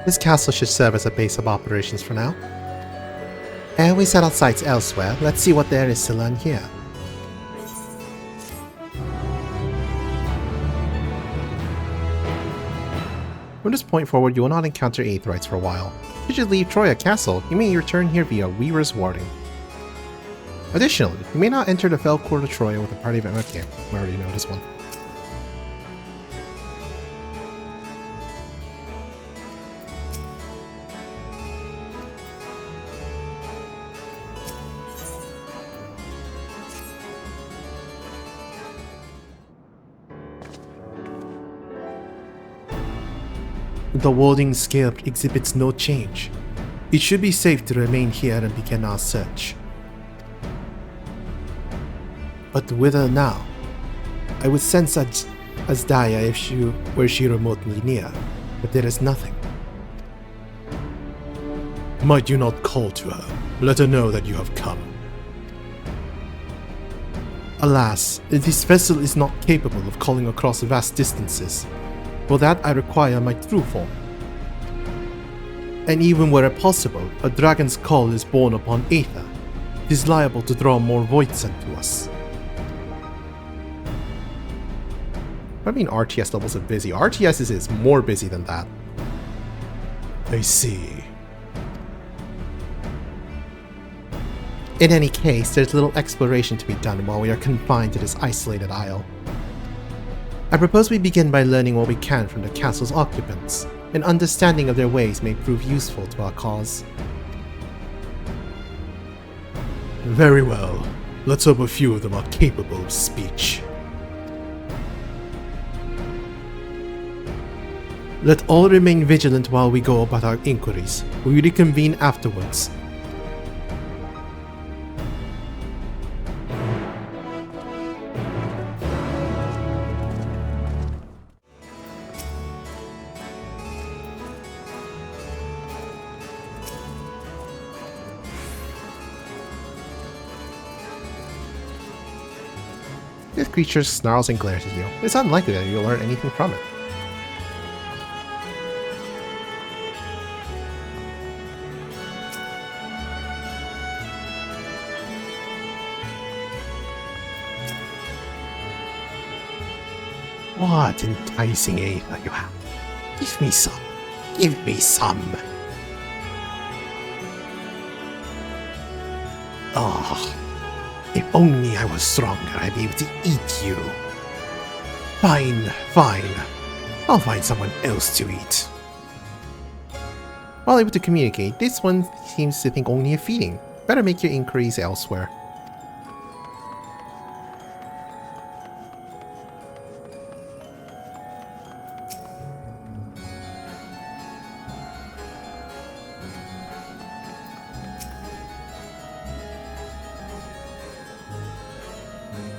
This castle should serve as a base of operations for now. And we set our sights elsewhere. Let's see what there is to learn here. From this point forward, you will not encounter Aetherites for a while. Should you leave Troya Castle, you may return here via Weaver's Warding. Additionally, you may not enter the Fell Court of Troya with a party of... Okay, we already know this one. The warding scale exhibits no change. It should be safe to remain here and begin our search. But whither now? I would sense Asdaya were she remotely near, but there is nothing. Might you not call to her? Let her know that you have come. Alas, this vessel is not capable of calling across vast distances. For that I require my true form. And even were it possible, a dragon's call is born upon Aether. It is liable to draw more Voidsent to us. I mean RTS levels are busy. RTS is more busy than that. I see. In any case, there's little exploration to be done while we are confined to this isolated isle. I propose we begin by learning what we can from the castle's occupants. An understanding of their ways may prove useful to our cause. Very well. Let's hope a few of them are capable of speech. Let all remain vigilant while we go about our inquiries. We will reconvene afterwards. This creature snarls and glares at you. It's unlikely that you'll learn anything from it. What enticing Aether you have. Give me some. Give me some. Ah. If only I was stronger, I'd be able to eat you. Fine, fine. I'll find someone else to eat. While able to communicate, this one seems to think only of feeding. Better make your inquiries elsewhere.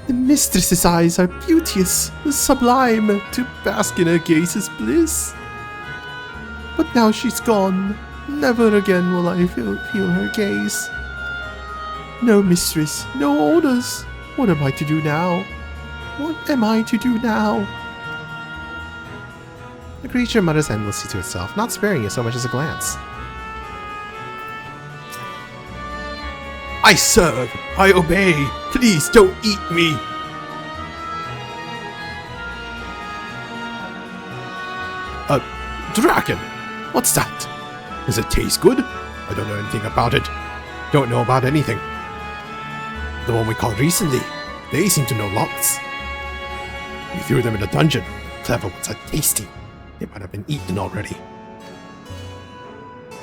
The mistress's eyes are beauteous, sublime, to bask in her gaze's bliss. But now she's gone. Never again will I feel her gaze. No mistress, no orders. What am I to do now? What am I to do now? The creature mutters endlessly to itself, not sparing you so much as a glance. I serve! I obey! Please don't eat me! A dragon? What's that? Does it taste good? I don't know anything about it. Don't know about anything. The one we caught recently, they seem to know lots. We threw them in a dungeon. Clever ones are tasty. They might have been eaten already.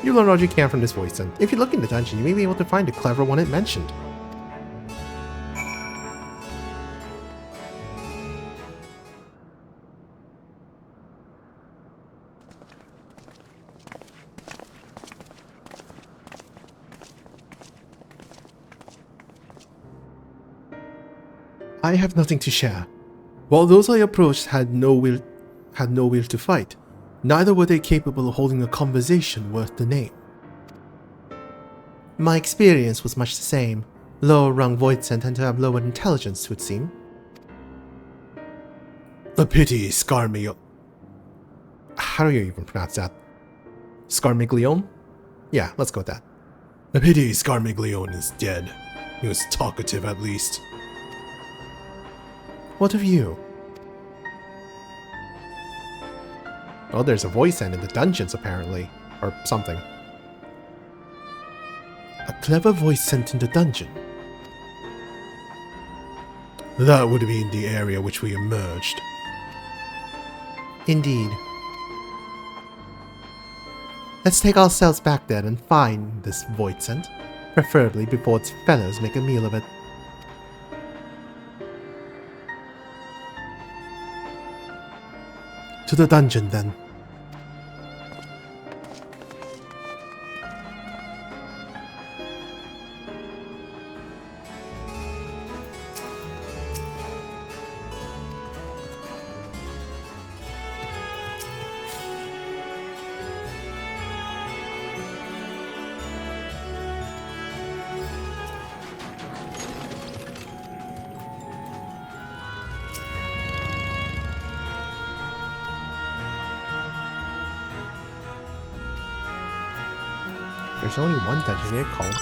You learn all you can from this Voidsent. If you look in the dungeon, you may be able to find a clever one it mentioned. I have nothing to share. While those I approached had no will to fight, neither were they capable of holding a conversation worth the name. My experience was much the same. Lower-rung Voidsent tend to have lower intelligence, it would seem. A pity, Scarmio. How do you even pronounce that? Scarmiglione? Yeah, let's go with that. A pity Scarmiglione is dead. He was talkative at least. What of you? Oh, there's a Voidsent in the dungeons apparently. Or something. A clever Voidsent in the dungeon. That would be in the area which we emerged. Indeed. Let's take ourselves back there and find this Voidsent, preferably before its fellows make a meal of it. To the dungeon, then. There's only one dungeon here called.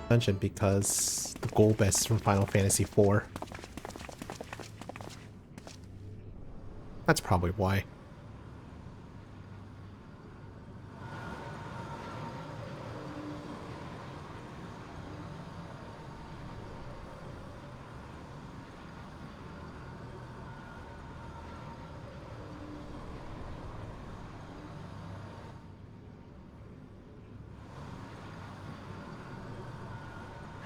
Dungeon because the goal best from Final Fantasy IV. That's probably why.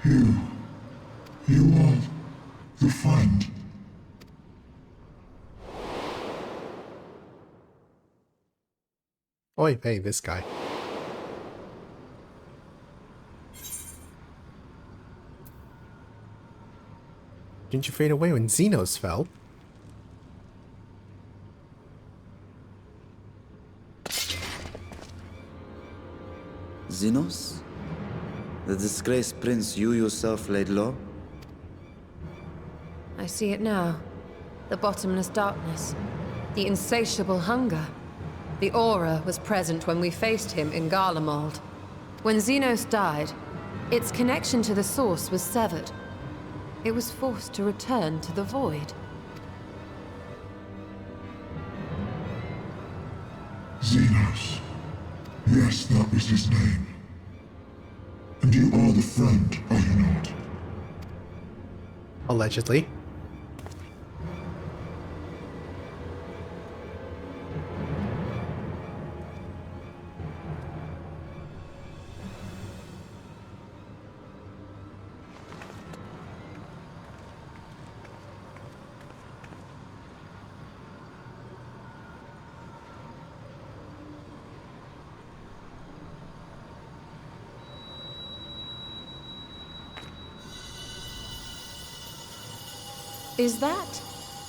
You are the friend. Oi, hey, this guy. Didn't you fade away when Xenos fell? Xenos? The disgraced prince you yourself laid low? I see it now. The bottomless darkness. The insatiable hunger. The aura was present when we faced him in Garlemald. When Xenos died, its connection to the source was severed. It was forced to return to the void. Xenos. Yes, that was his name. And you are the friend, are you not? Allegedly. Is that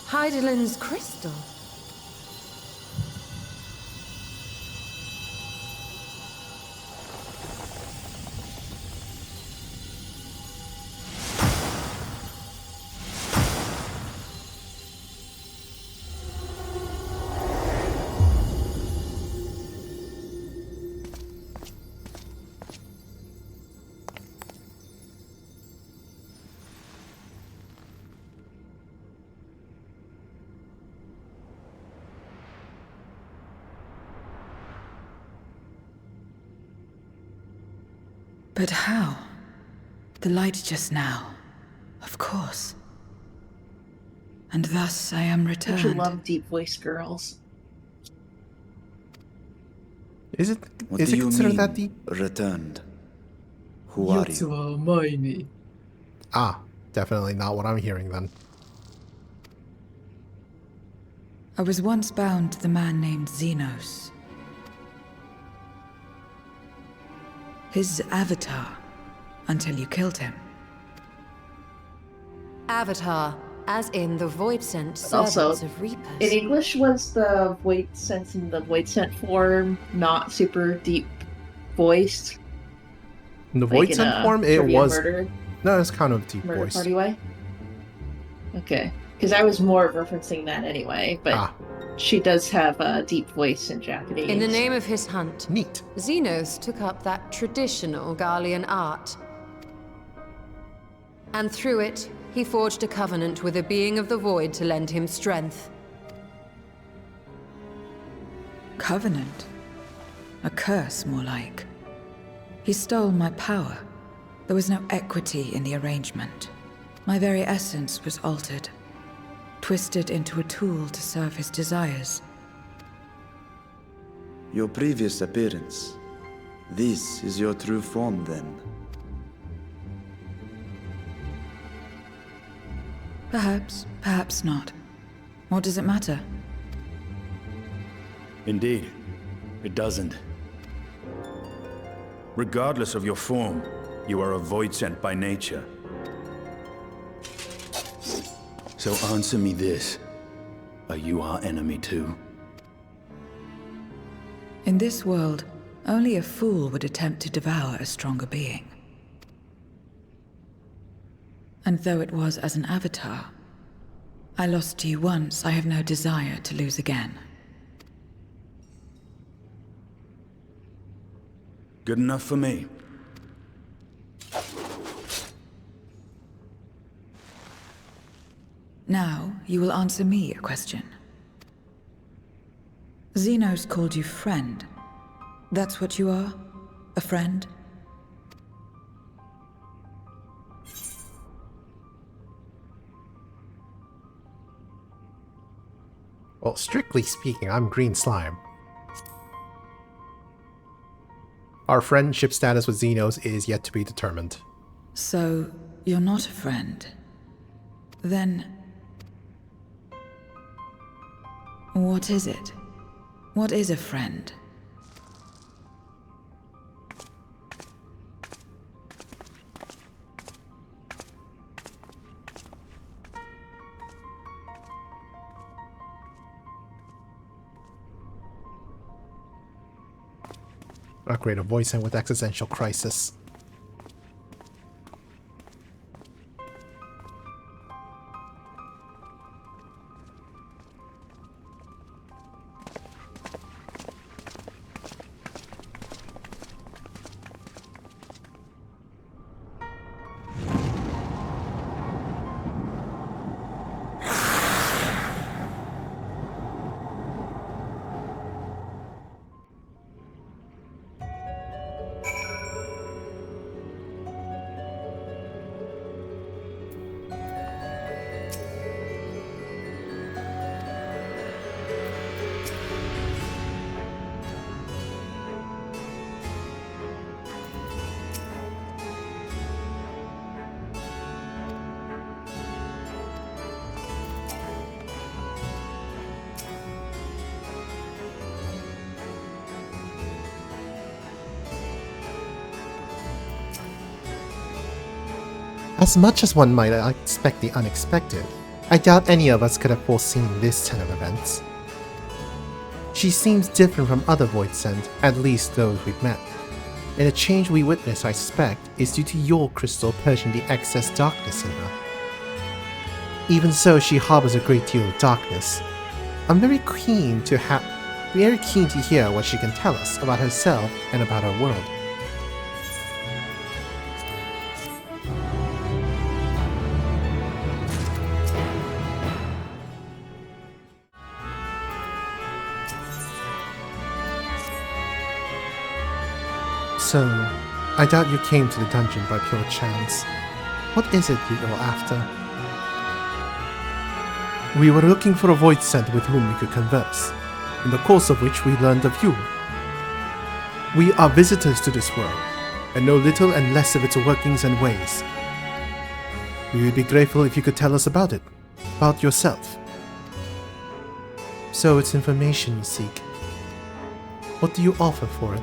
Heidelin's crystal? But how? The light just now. Of course. And thus I am returned. Don't you love deep voice girls? Is it What do you considered mean, that deep? returned? Who are you? Ah, definitely not what I'm hearing then. I was once bound to the man named Xenos. His avatar, until you killed him. Avatar. as in the Voidsent Also, servants of Reapers. in English, was the Voidsent in the Voidsent form not super deep voiced? In the Like in Voidsent a form, it trivia was... murder No, it's kind of deep voice. party way? Okay. Because I was more referencing that anyway, but she does have a deep voice in Japanese. In the name of his hunt, Neat. Xenos took up that traditional Garlean art. And through it, he forged a covenant with a being of the void to lend him strength. Covenant? A curse, more like. He stole my power. There was no equity in the arrangement. My very essence was altered, twisted into a tool to serve his desires. Your previous appearance. This is your true form, then. Perhaps, perhaps not. What does it matter? Indeed, it doesn't. Regardless of your form, you are a Voidsent by nature. So answer me this. Are you our enemy too? In this world, only a fool would attempt to devour a stronger being. And though it was as an avatar, I lost to you once, I have no desire to lose again. Good enough for me. Now, you will answer me a question. Xenos called you friend. That's what you are? A friend? Well, strictly speaking, I'm green slime. Our friendship status with Xenos is yet to be determined. So, you're not a friend. Then... what is it? What is a friend? Upgrade a Voidsent with existential crisis. As much as one might expect the unexpected, I doubt any of us could have foreseen this turn of events. She seems different from other Voidsent, at least those we've met. And the change we witness, I suspect, is due to your crystal purging the excess darkness in her. Even so, she harbors a great deal of darkness. I'm very keen to hear what she can tell us about herself and about our world. So, I doubt you came to the dungeon by pure chance. What is it you go after? We were looking for a Voidsent with whom we could converse, in the course of which we learned of you. We are visitors to this world, and know little and less of its workings and ways. We would be grateful if you could tell us about it, about yourself. So it's information you seek. What do you offer for it?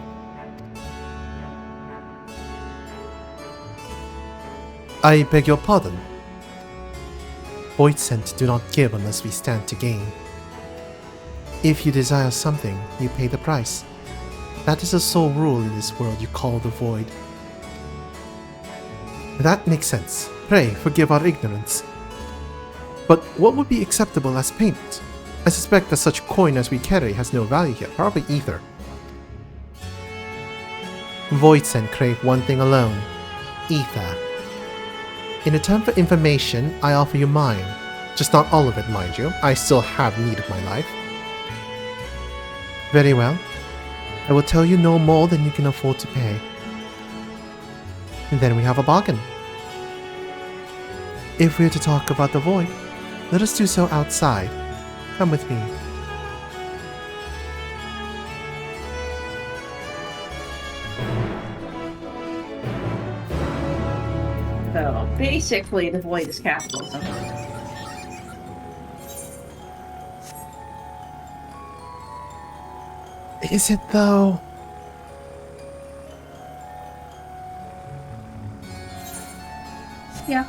I beg your pardon. Voidsent do not give unless we stand to gain. If you desire something, you pay the price. That is the sole rule in this world you call the Void. That makes sense. Pray, forgive our ignorance. But what would be acceptable as payment? I suspect that such coin as we carry has no value here, probably ether. Voidsent crave one thing alone. Ether. In return for information, I offer you mine. Just not all of it, mind you. I still have need of my life. Very well. I will tell you no more than you can afford to pay. And then we have a bargain. If we are to talk about the Void, let us do so outside. Come with me. So basically, the Void is capitalism. Is it though? Yeah.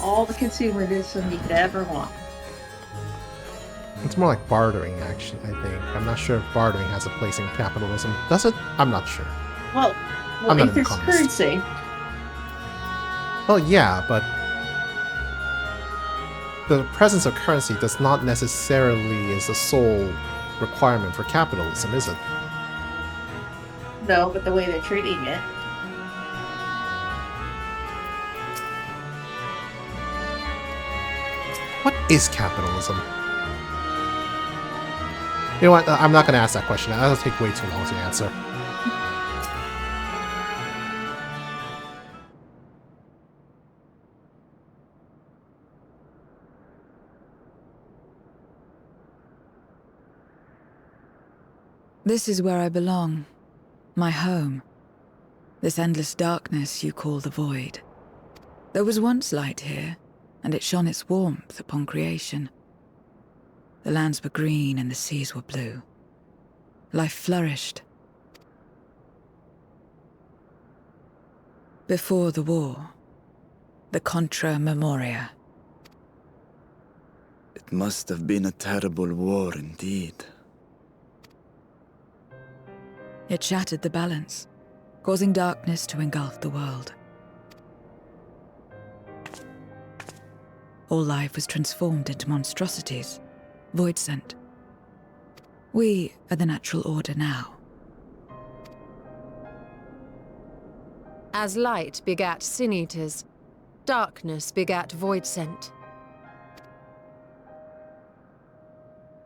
All the consumerism you could ever want. It's more like bartering, actually, I think. I'm not sure if bartering has a place in capitalism. Does it? I'm not sure. Well, I'm not if an it's economist. currency. Well, yeah, but the presence of currency does not necessarily is the sole requirement for capitalism, is it? No, but the way they're treating it. What is capitalism? You know what? I'm not going to ask that question. That'll take way too long to answer. This is where I belong. My home. This endless darkness you call the Void. There was once light here, and it shone its warmth upon creation. The lands were green and the seas were blue. Life flourished. Before the war, the Contra Memoria. It must have been a terrible war indeed. It shattered the balance, causing darkness to engulf the world. All life was transformed into monstrosities, Voidsent. We are the natural order now. As light begat sin-eaters, darkness begat Voidsent.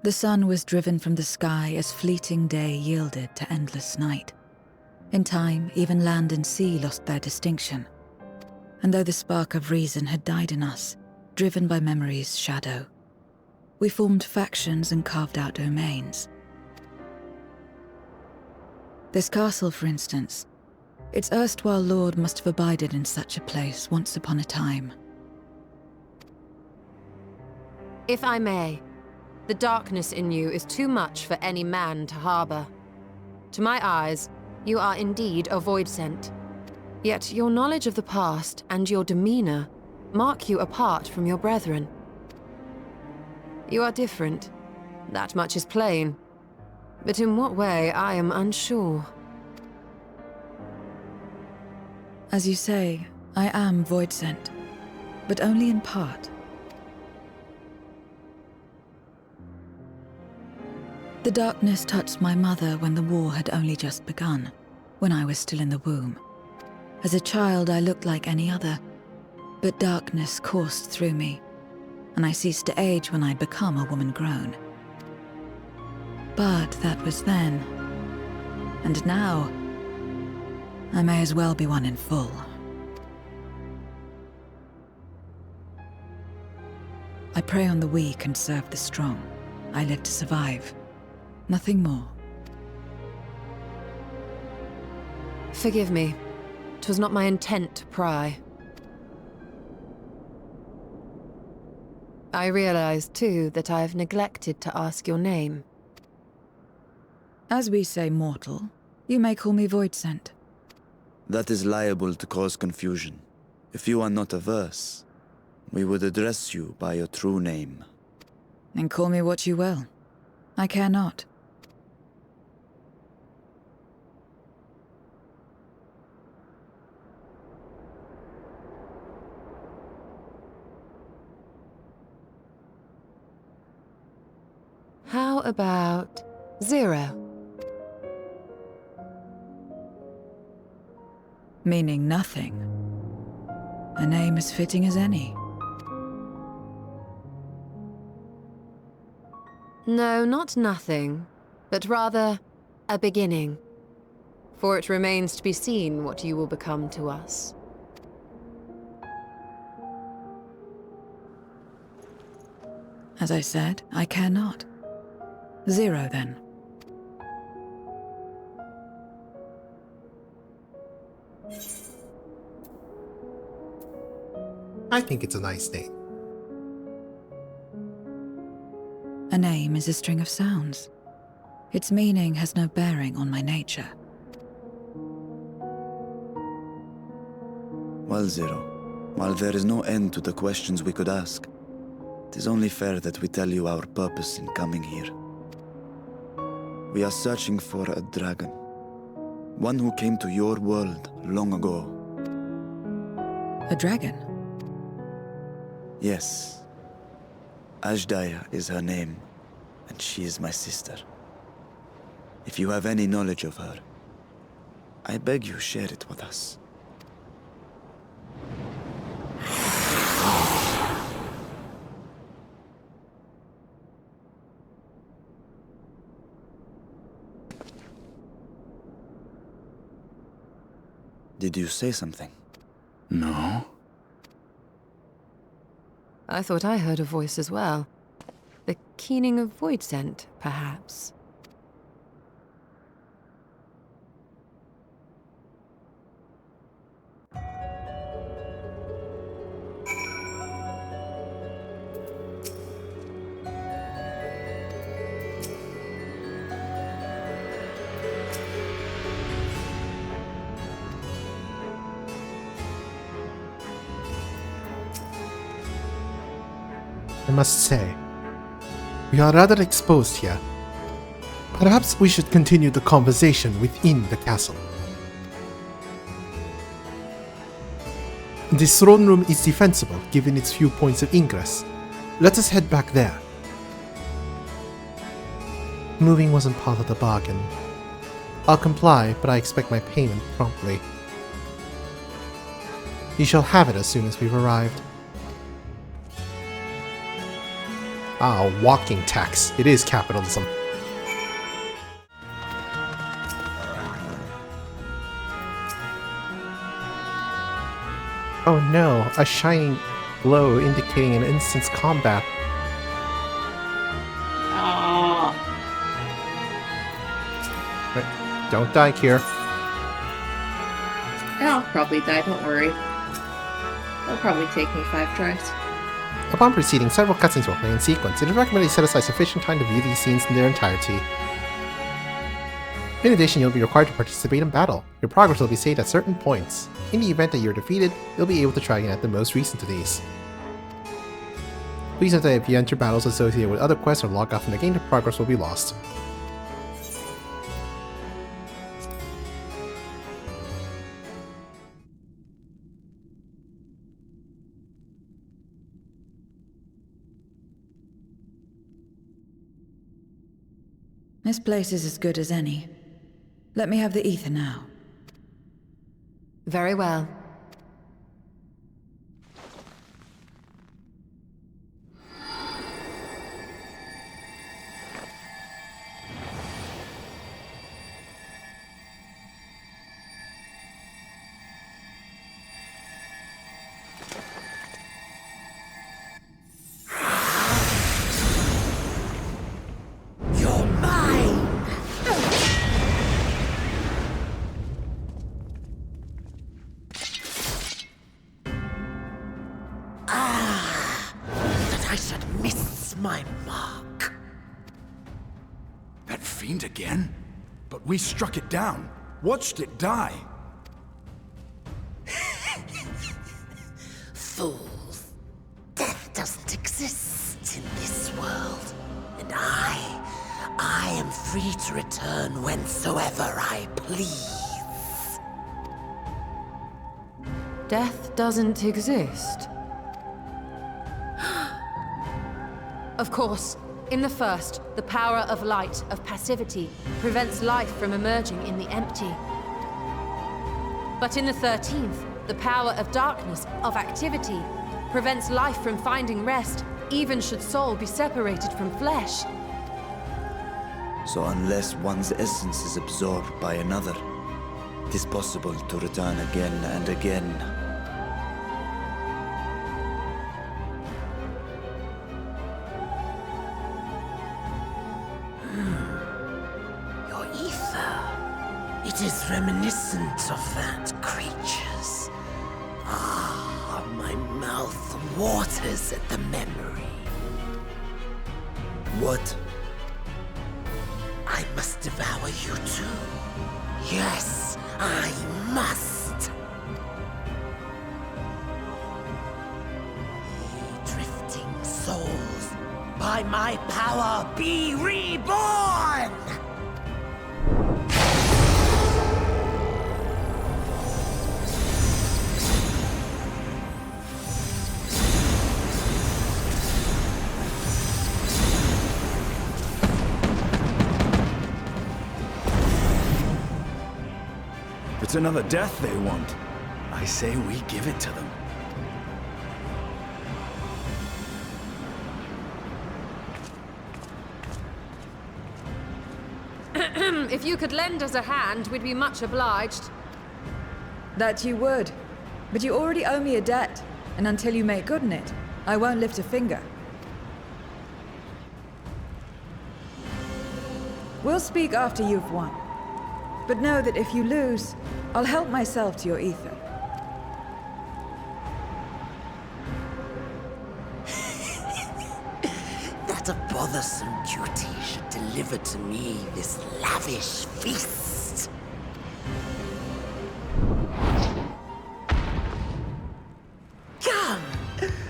The sun was driven from the sky as fleeting day yielded to endless night. In time, even land and sea lost their distinction. And though the spark of reason had died in us, driven by memory's shadow, we formed factions and carved out domains. This castle, for instance, its erstwhile lord must have abided in such a place once upon a time. If I may, the darkness in you is too much for any man to harbor. To my eyes, you are indeed a Voidsent. Yet your knowledge of the past and your demeanor mark you apart from your brethren. You are different. That much is plain. But in what way, I am unsure. As you say, I am Voidsent, but only in part. The darkness touched my mother when the war had only just begun, when I was still in the womb. As a child, I looked like any other, but darkness coursed through me, and I ceased to age when I'd become a woman grown. But that was then, and now, I may as well be one in full. I prey on the weak and serve the strong. I live to survive. Nothing more. Forgive me. 'Twas not my intent to pry. I realize, too, that I have neglected to ask your name. As we say mortal, you may call me Voidsent. That is liable to cause confusion. If you are not averse, we would address you by your true name. And call me what you will. I care not. How about Zero? Meaning nothing. A name as fitting as any. No, not nothing, but rather a beginning. For it remains to be seen what you will become to us. As I said, I care not. Zero, then. I think it's a nice name. A name is a string of sounds. Its meaning has no bearing on my nature. Well, Zero, while there is no end to the questions we could ask, it is only fair that we tell you our purpose in coming here. We are searching for a dragon. One who came to your world long ago. A dragon? Yes. Ashdaya is her name, and she is my sister. If you have any knowledge of her, I beg you share it with us. Did you say something? No. I thought I heard a voice as well. The keening of Voidsent, perhaps. I must say, we are rather exposed here. Perhaps we should continue the conversation within the castle. This throne room is defensible, given its few points of ingress. Let us head back there. Moving wasn't part of the bargain. I'll comply, but I expect my payment promptly. You shall have it as soon as we've arrived. Ah, walking tax. It is capitalism. Oh no, a shining glow indicating an instant's combat. Ah, Right, don't die, Kier. I'll probably die, don't worry. It'll probably take me 5 tries. Upon proceeding, several cutscenes will play in sequence. It is recommended you set aside sufficient time to view these scenes in their entirety. In addition, you'll be required to participate in battle. Your progress will be saved at certain points. In the event that you're defeated, you'll be able to try again at the most recent of these. Please note that if you enter battles associated with other quests or log off from the game, your progress will be lost. This place is as good as any. Let me have the ether now. Very well. My mark. That fiend again? But we struck it down, watched it die. fools. Death doesn't exist in this world. And I am free to return whensoever I please. Death doesn't exist. Of course, in the first, the power of light, of passivity, prevents life from emerging in the empty. But in the 13th, the power of darkness, of activity, prevents life from finding rest, even should soul be separated from flesh. So unless one's essence is absorbed by another, it is possible to return again and again. Your ether. It is reminiscent of that creature's. Ah, my mouth waters at the memory. What? I must devour you too. Yes, I must. Ye drifting souls, by my power be reborn! It's another death they want. I say we give it to them. If you could lend us a hand, we'd be much obliged. That you would. But you already owe me a debt, and until you make good on it, I won't lift a finger. We'll speak after you've won. But know that if you lose, I'll help myself to your ether. That a bothersome cutie should deliver to me this lavish feast. Come,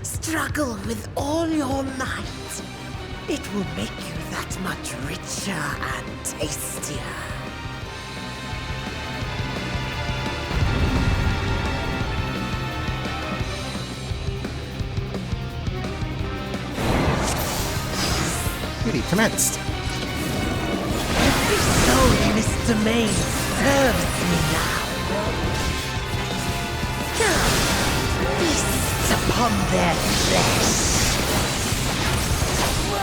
struggle with all your might. It will make you that much richer and tastier. Really commenced. Every soul in this domain serves me now. Come, feast upon their flesh.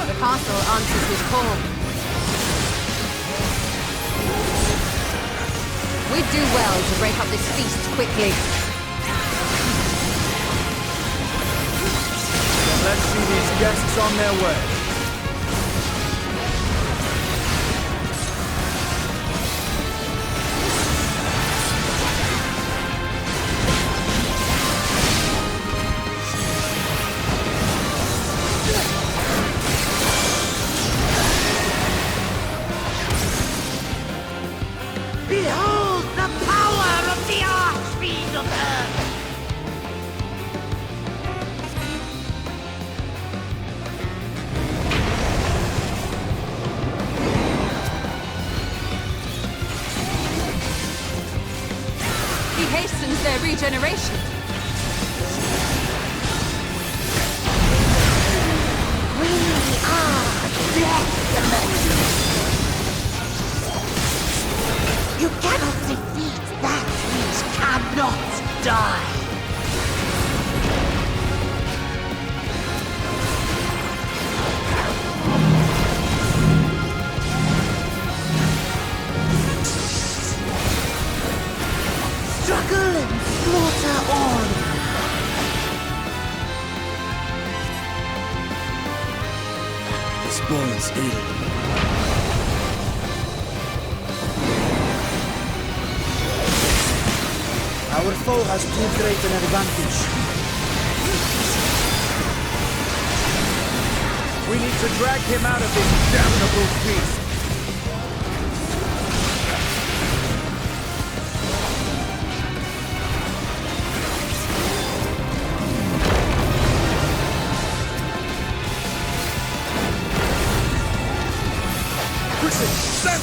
The castle answers his call. We'd do well to break up this feast quickly. Then let's see these guests on their way. Behold the power of the Archfiend of Earth! He hastens their regeneration. We are Death. You cannot defeat that which cannot die. Struggle and slaughter all. This bodes ill. Our foe has too great an advantage. We need to drag him out of this damnable feast.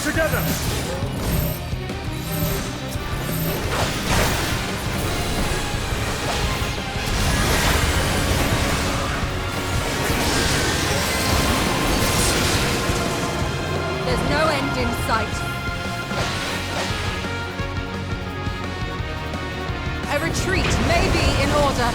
together! There's no end in sight. A retreat may be in order.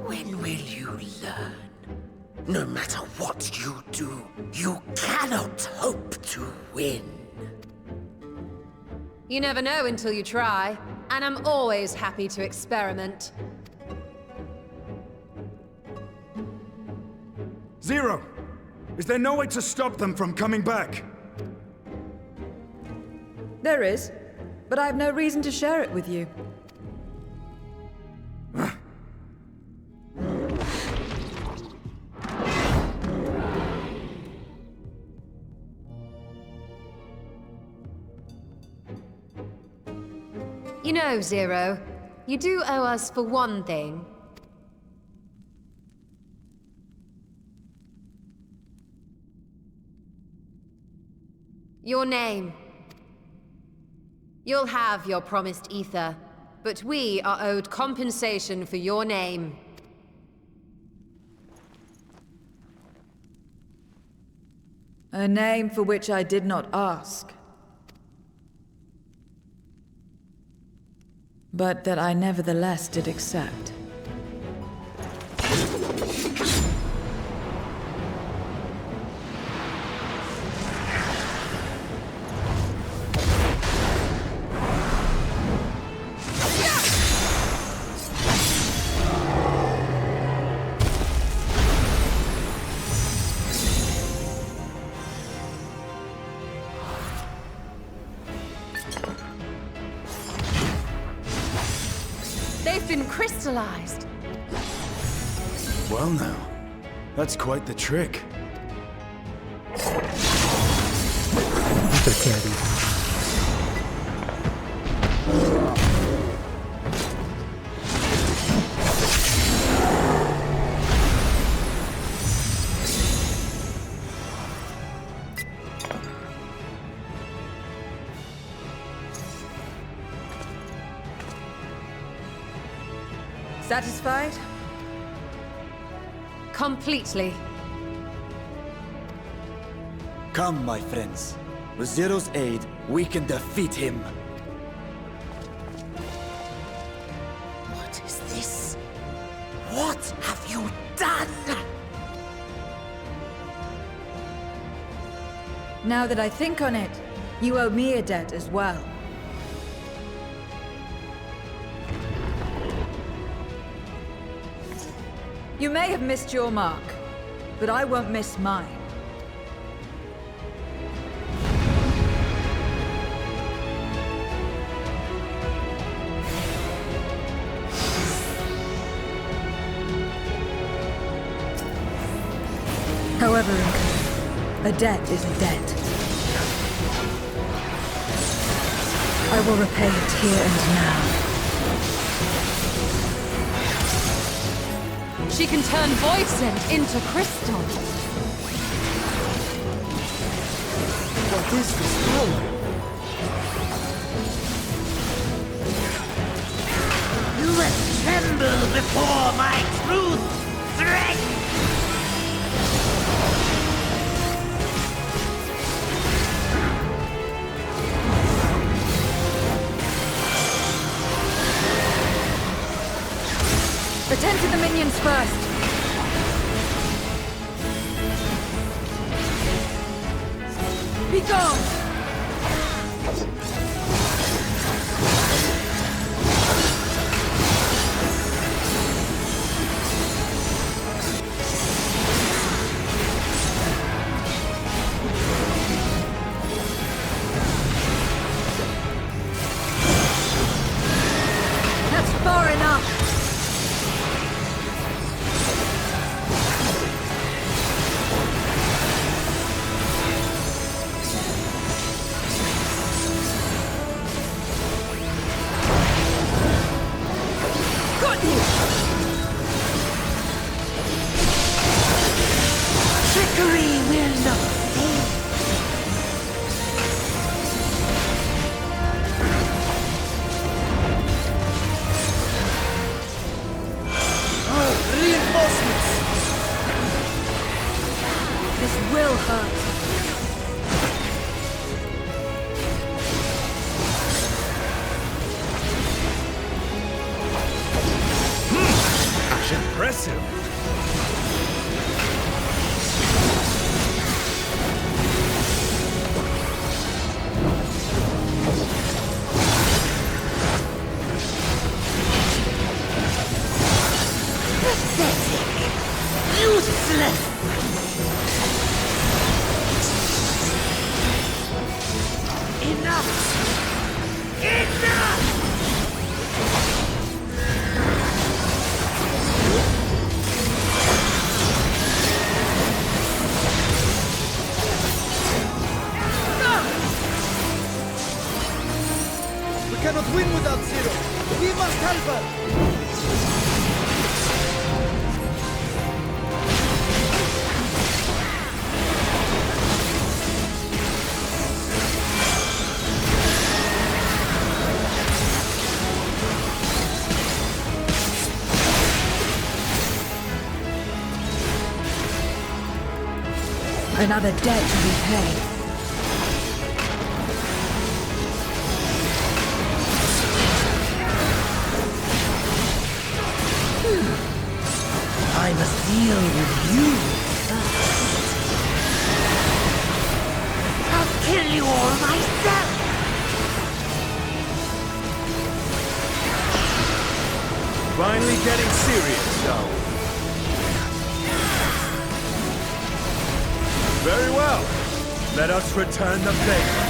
When will you learn? No matter what you do, you cannot hope to win. You never know until you try, and I'm always happy to experiment. Zero! Is there no way to stop them from coming back? There is, but I have no reason to share it with you. You know, Zero, you do owe us for one thing. Your name. You'll have your promised ether, but we are owed compensation for your name. A name for which I did not ask. But that I nevertheless did accept. They've been crystallized. Well now, that's quite the trick. Little candy. Satisfied? Completely. Come, my friends. With Zero's aid, we can defeat him. What is this? What have you done? Now that I think on it, you owe me a debt as well. You may have missed your mark, but I won't miss mine. However, a debt is a debt. I will repay it here and now. She can turn Voidsent into crystal. What is this power? You must tremble before my truth threat! Attend to the minions first. Be gone! That's far enough! impressive! Useless! Enough! Enough! We cannot win without Zero. We must help her. Another debt to repay. I must deal with you first. I'll kill you all myself! Finally getting serious, though. Very well. Let us return the favor.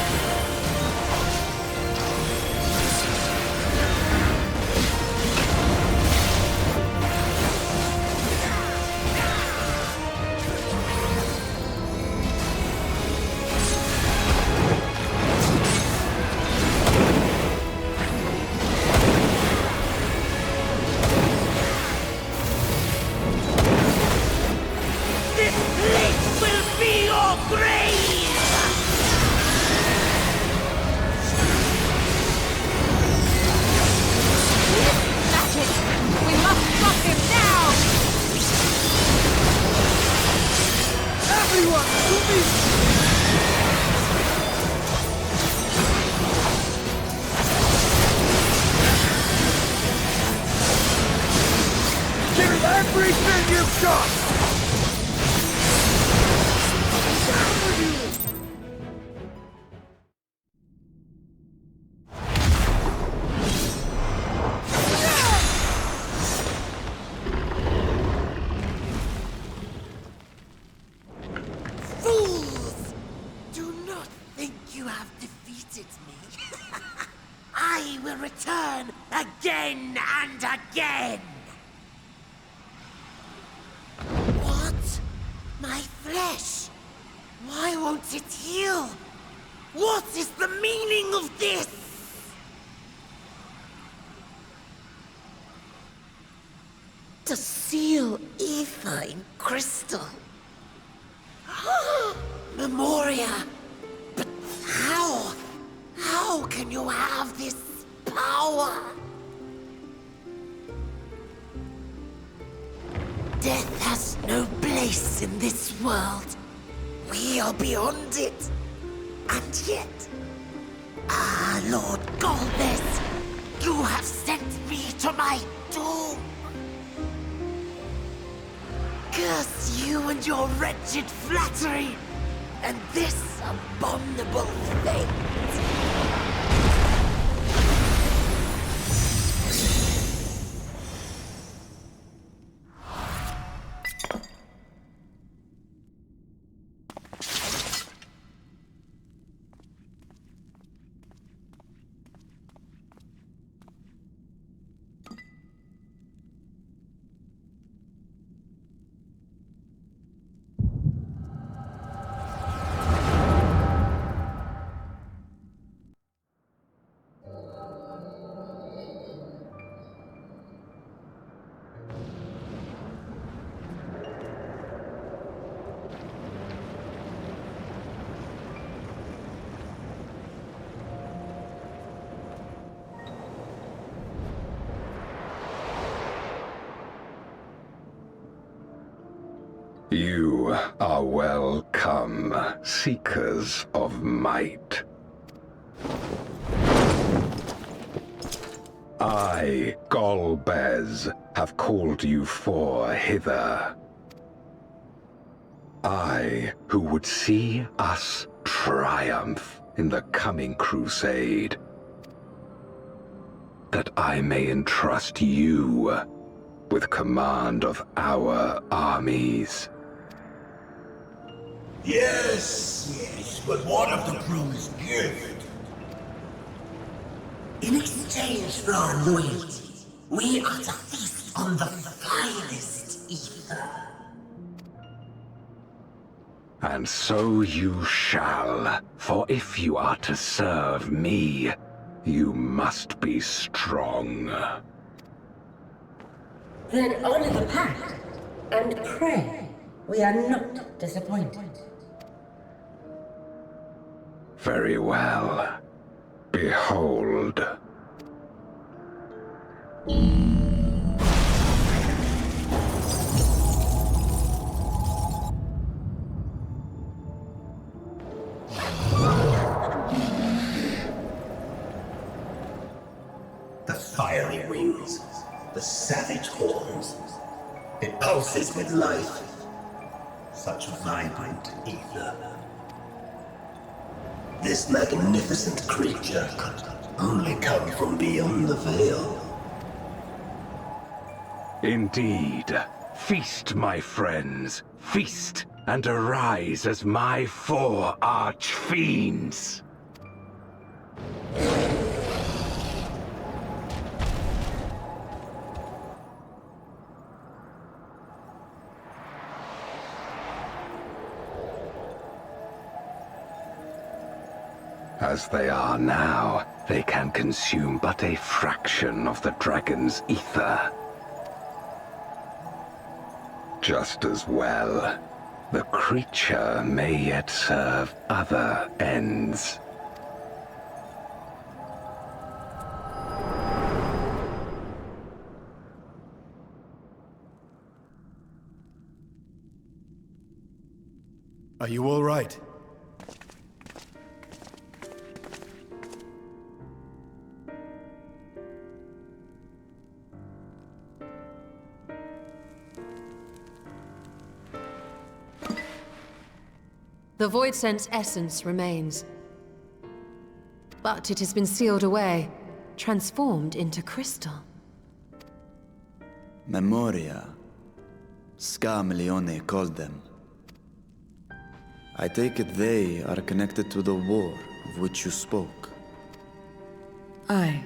This place will be your grave! Magic! We must stop him now! Everyone, to me! Give it everything you've got! Fools! Do not think you have defeated me. I will return again and again! What? My flesh? Why won't it heal? What is the meaning of this? To seal ether in crystal. Memoria! But how? How can you have this power? Death has no place in this world. We are beyond it. And yet... Ah, Lord Golbez, you have sent me to my doom. Curse you and your wretched flattery, and this abominable fate. You are welcome, seekers of might. I, Golbez, have called you four hither. I, who would see us triumph in the coming crusade, that I may entrust you with command of our armies. Yes, but what of the crew's gift? In exchange for our loyalty, we are to feast on the finest ether. And so you shall, for if you are to serve me, you must be strong. Then honor the pact, and pray we are not disappointed. Very well. Behold. The fiery wings, the savage horns. It pulses with life. Such vibrant ether. This magnificent creature could only come from beyond the veil. Indeed. Feast, my friends. Feast and arise as my four arch-fiends. As they are now, they can consume but a fraction of the dragon's ether. Just as well, the creature may yet serve other ends. Are you all right? The Voidsent's essence remains. But it has been sealed away, transformed into crystal. Memoria. Scarmelione called them. I take it they are connected to the war of which you spoke. Aye.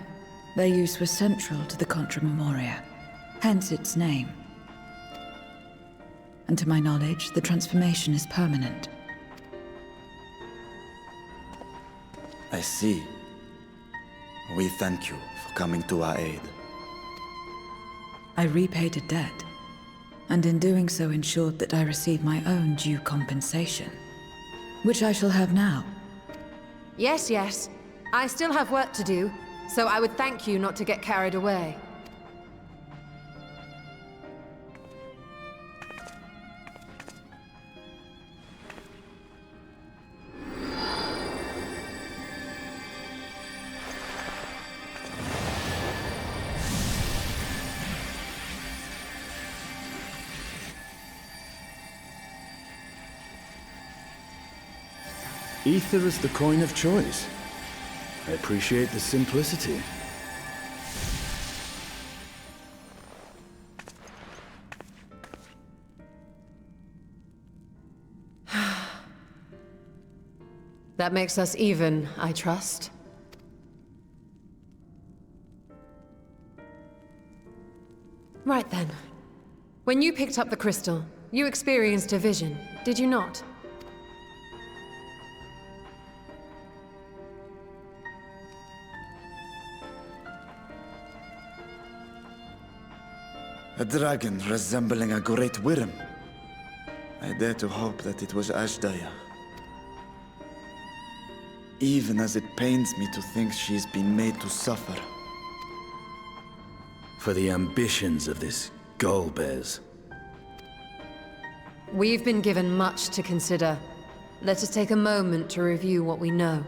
Their use was central to the Contra Memoria, hence its name. And to my knowledge, the transformation is permanent. I see. We thank you for coming to our aid. I repaid a debt, and in doing so ensured that I receive my own due compensation, which I shall have now. Yes. I still have work to do, so I would thank you not to get carried away. Ether is the coin of choice. I appreciate the simplicity. That makes us even, I trust. Right then. When you picked up the crystal, you experienced a vision, did you not? A dragon resembling a great worm. I dare to hope that it was Ashdaya. Even as it pains me to think she's been made to suffer. For the ambitions of this Golbez. We've been given much to consider. Let us take a moment to review what we know.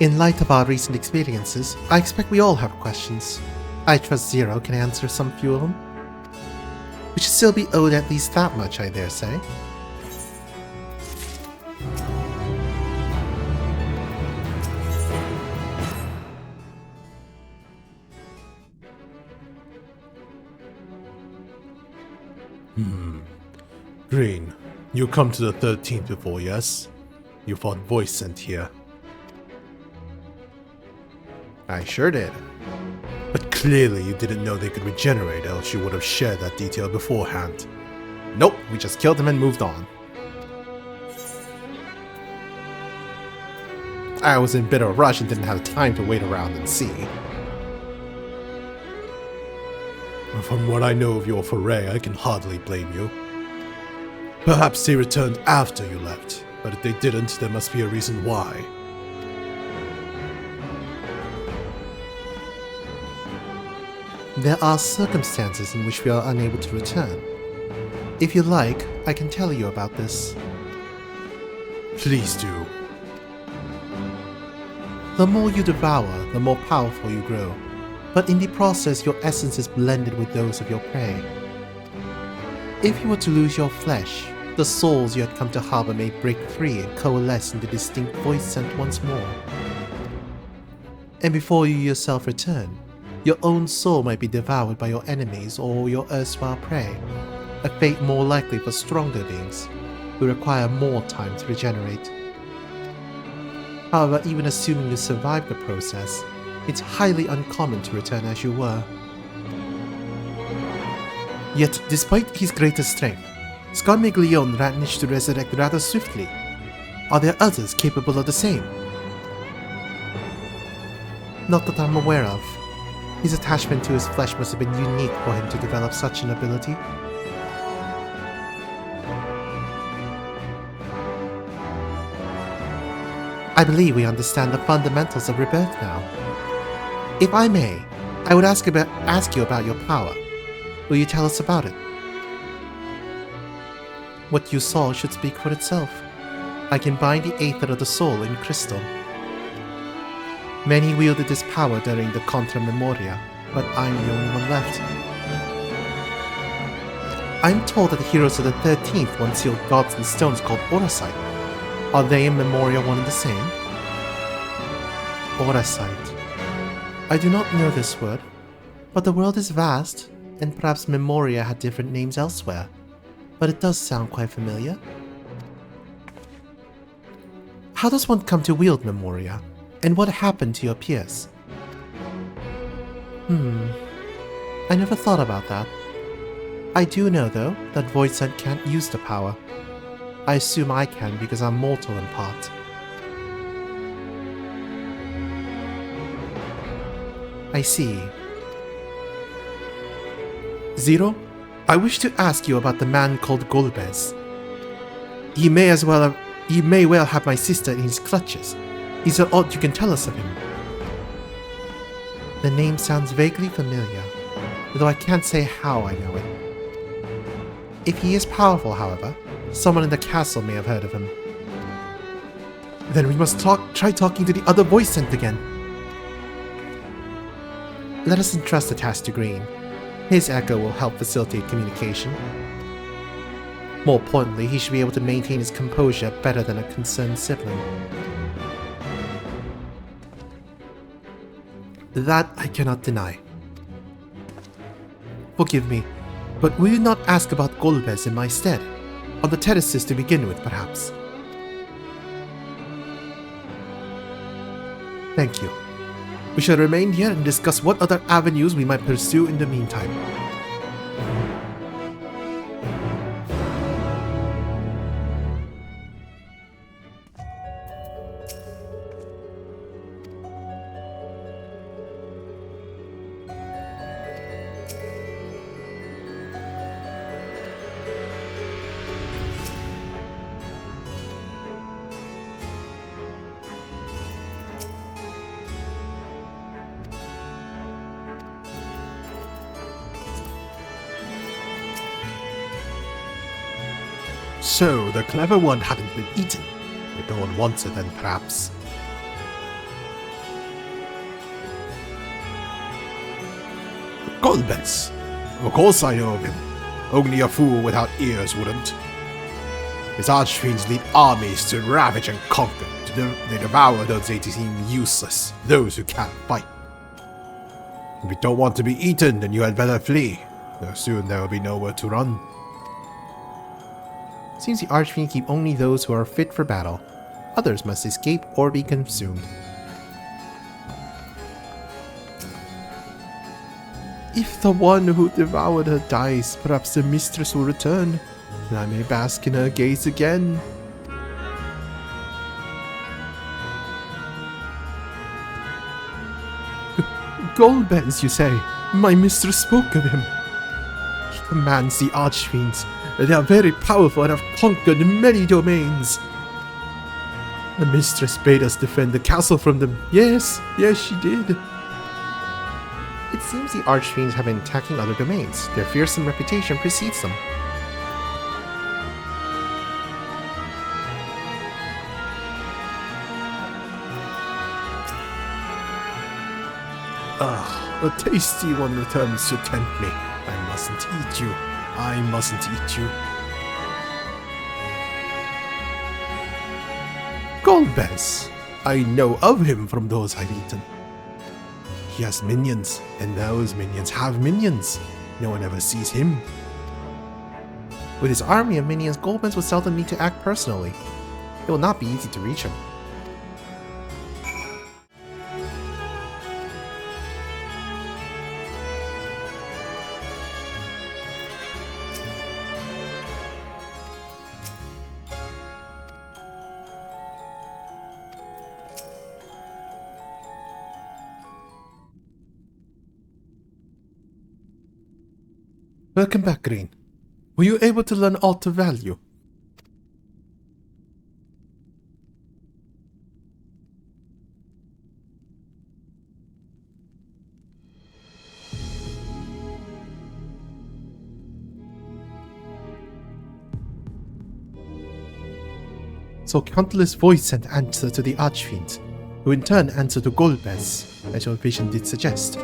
In light of our recent experiences, I expect we all have questions. I trust Zero can answer some few of them. We should still be owed at least that much, I dare say. Green, you come to the 13th before, yes? You fought Voidsent here. I sure did. But clearly you didn't know they could regenerate, else you would have shared that detail beforehand. Nope, we just killed them and moved on. I was in a bit of a rush and didn't have time to wait around and see. From what I know of your foray, I can hardly blame you. Perhaps they returned after you left, but if they didn't, there must be a reason why. There are circumstances in which we are unable to return. If you like, I can tell you about this. Please do. The more you devour, the more powerful you grow, but in the process your essence is blended with those of your prey. If you were to lose your flesh, the souls you had come to harbor may break free and coalesce into distinct Voidsent once more. And before you yourself return, your own soul might be devoured by your enemies or your erstwhile prey, a fate more likely for stronger beings, who require more time to regenerate. However, even assuming you survive the process, it's highly uncommon to return as you were. Yet, despite his greater strength, Scarmiglione managed to resurrect rather swiftly. Are there others capable of the same? Not that I'm aware of. His attachment to his flesh must have been unique for him to develop such an ability. I believe we understand the fundamentals of rebirth now. If I may, I would ask you about your power. Will you tell us about it? What you saw should speak for itself. I can bind the aether of the soul in crystal. Many wielded this power during the Contra Memoria, but I'm the only one left. I'm told that the heroes of the 13th once sealed gods in stones called Orasite. Are they and Memoria one and the same? Orasite. I do not know this word, but the world is vast, and perhaps Memoria had different names elsewhere. But it does sound quite familiar. How does one come to wield Memoria, and what happened to your peers? I never thought about that. I do know, though, that Voidsent can't use the power. I assume I can because I'm mortal in part. I see. Zero, I wish to ask you about the man called Golbez. He may well have my sister in his clutches. Is there aught you can tell us of him? The name sounds vaguely familiar, though I can't say how I know it. If he is powerful, however, someone in the castle may have heard of him. Then we must try talking to the other Voidsent again. Let us entrust the task to Green. His echo will help facilitate communication. More importantly, he should be able to maintain his composure better than a concerned sibling. That I cannot deny. Forgive me, but will you not ask about Golbez in my stead? On the terraces to begin with, perhaps. Thank you. We shall remain here and discuss what other avenues we might pursue in the meantime. So, the clever one hadn't been eaten. If no one wants it, then perhaps... Golbez! Of course I know of him. Only a fool without ears wouldn't. His archfiends lead armies to ravage and conquer. They devour those they deem useless, those who can't fight. If you don't want to be eaten, then you had better flee. Though soon there will be nowhere to run. Seems the Archfiends keep only those who are fit for battle. Others must escape or be consumed. If the one who devoured her dies, perhaps the mistress will return, and I may bask in her gaze again. Golbez, you say? My mistress spoke of him. He commands the Archfiends. They are very powerful and have conquered many domains. The mistress bade us defend the castle from them. Yes, she did. It seems the Archfiends have been attacking other domains. Their fearsome reputation precedes them. A tasty one returns to tempt me. I mustn't eat you. I mustn't eat you. Golbez! I know of him from those I've eaten. He has minions, and those minions have minions. No one ever sees him. With his army of minions, Golbez will seldom need to act personally. It will not be easy to reach him. Welcome back, Green. Were you able to learn aught of value? So countless Voidsent answer to the Archfiends, who in turn answer to Golbez, as your vision did suggest.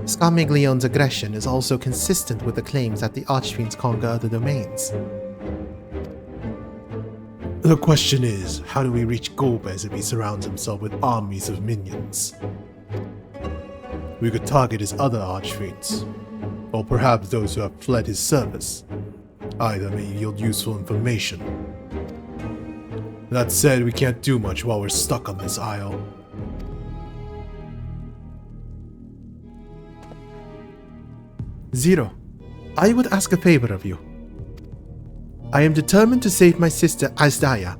Scarmiglione's aggression is also consistent with the claims that the Archfiends conquer other domains. The question is, how do we reach Golbez if he surrounds himself with armies of minions? We could target his other Archfiends, or perhaps those who have fled his service. Either may yield useful information. That said, we can't do much while we're stuck on this isle. Zero, I would ask a favor of you. I am determined to save my sister Azdaya.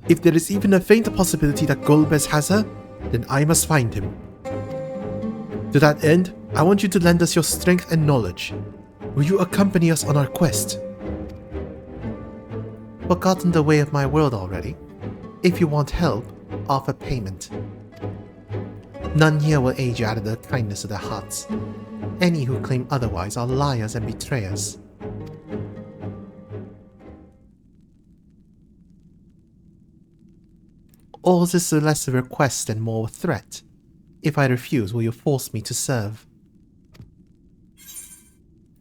If there is even a faint possibility that Golbez has her, then I must find him. To that end, I want you to lend us your strength and knowledge. Will you accompany us on our quest? What got in the way of my world already? If you want help, offer payment. None here will aid you out of the kindness of their hearts. Any who claim otherwise are liars and betrayers. Or is this less a request and more a threat? If I refuse, will you force me to serve?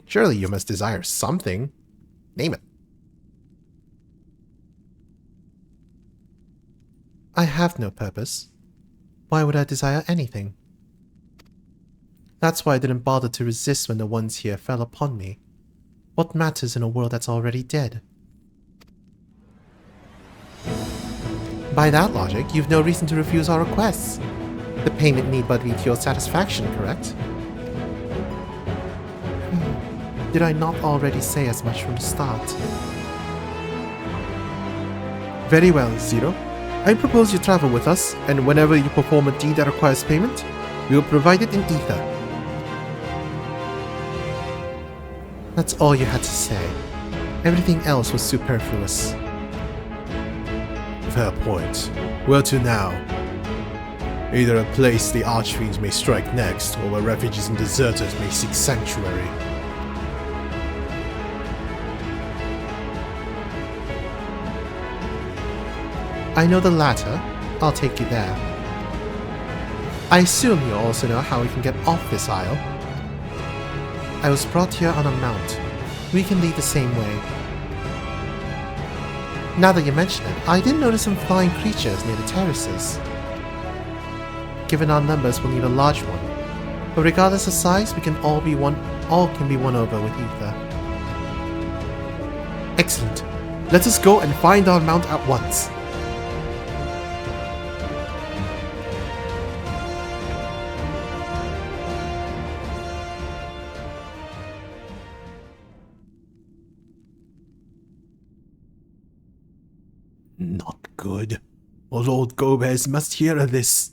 Surely you must desire something. Name it. I have no purpose. Why would I desire anything? That's why I didn't bother to resist when the ones here fell upon me. What matters in a world that's already dead? By that logic, you've no reason to refuse our requests. The payment need but be to your satisfaction, correct? Did I not already say as much from the start? Very well, Zero. I propose you travel with us, and whenever you perform a deed that requires payment, we will provide it in ether. That's all you had to say. Everything else was superfluous. Fair point. Where to now? Either a place the Archfiends may strike next, or where refugees and deserters may seek sanctuary. I know the latter. I'll take you there. I assume you also know how we can get off this isle. I was brought here on a mount. We can leave the same way. Now that you mention it, I did notice some flying creatures near the terraces. Given our numbers, we'll need a large one. But regardless of size, we can all can be won over with ether. Excellent. Let us go and find our mount at once. Not good. Lord Gomez must hear of this.